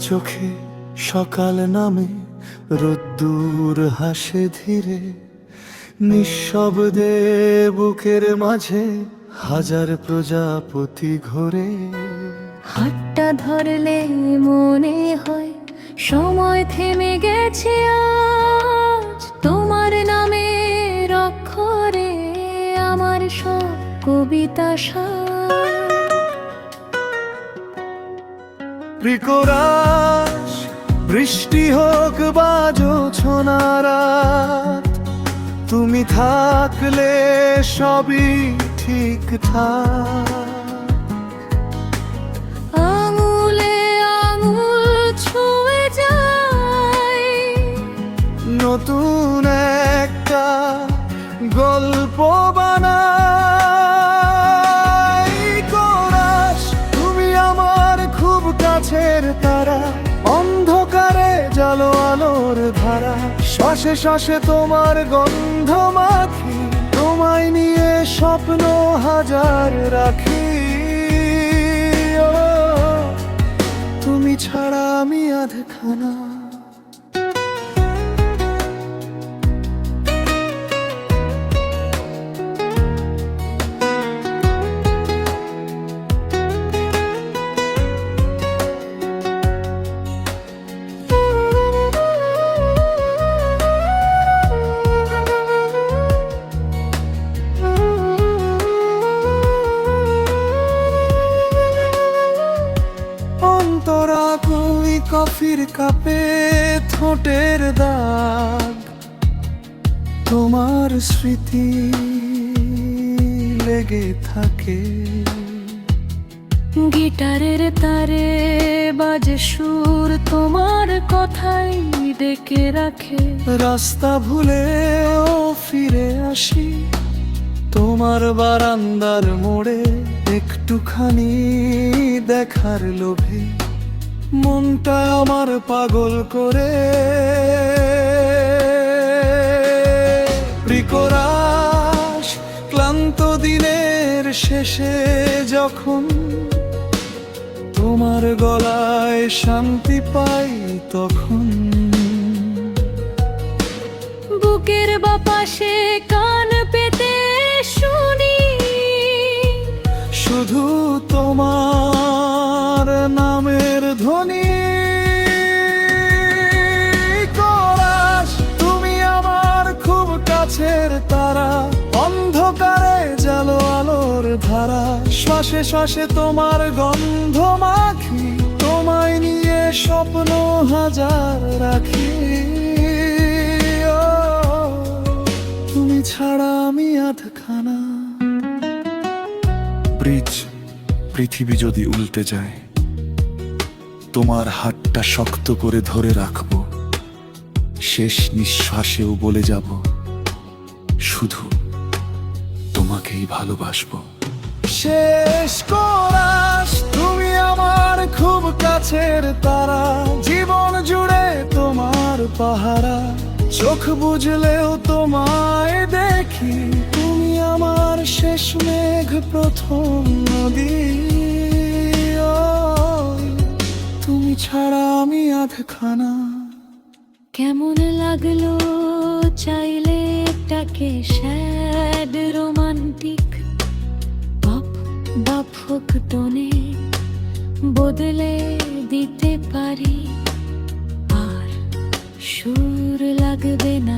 চোখে সকাল নামে, রোদ্দুর হাসে ধীরে, নিঃশব্দে বুকের মাঝে হাজার প্রজাপতি ঘোরে। হাতটা ধরলে মনে হয় সময় থেমে গেছে আজ, তোমার নামের অক্ষরে আমার সব কবিতা প্রিকরাস বৃষ্টি হোক বা জোছনা রাত, তুমি থাকলে সবই ঠিকঠাক। আঙুলে আঙুল ছুঁয়ে যায় নতুন একটা গল্প বানাই। কোরাস তুমি আমার খুব কাছের তারা, অন্ধকারে জালো আলোর ধারা। শ্বাসে শ্বাসে তোমার গন্ধ মাখি, তোমায় নিয়ে স্বপ্ন হাজার রাখি। ও তুমি ছাড়া আমি আধখানা। কফির কাপে ঠোঁটের দাগ, তোমার স্মৃতি লেগে থাকে। গিটারের তারে বাজে সুর, তোমার কথাই ডেকে রাখে। রাস্তা ভুলেও ফিরে আসি তোমার বারান্দার মোড়ে, একটুখানি দেখার লোভে মনটা আমার পাগল করে। প্রিকরাস ক্লান্ত দিনের শেষে যখন তোমার গলায় শান্তি পাই, তখন বুকের বাপাশে কান পেতে শুনি শুধু তোমার নামের ধ্বনি। কোরাস তুমি আমার খুব কাছের তারা, অন্ধকারে জালো আলোর ধারা। শ্বাসে শ্বাসে তোমার গন্ধ মাখি, তোমায় নিয়ে স্বপ্ন হাজার রাখি। ও তুমি ছাড়া আমি আধখানা। ব্রিজ পৃথিবী যদি উল্টে যায়, তোমার হাতটা শক্ত করে ধরে রাখবো। শেষ নিঃশ্বাসেও বলে যাব, শুধু তোমাকেই ভালোবাসবো। শেষ কোরাস তুমি আমার খুব কাছের তারা, জীবন জুড়ে তোমার পাহারা। চোখ বুঝলেও তোমায় দেখি, তুমি আমার শেষ মেঘ প্রথম নদী। ও তুমি ছাড়া আমি আধখানা। কেমন লাগলো চাইলে এটাকে স্যাড রোমান্টিক, পপ বা ফোক টোনে বদলে দিতে পারি। আর সুর লাগবে না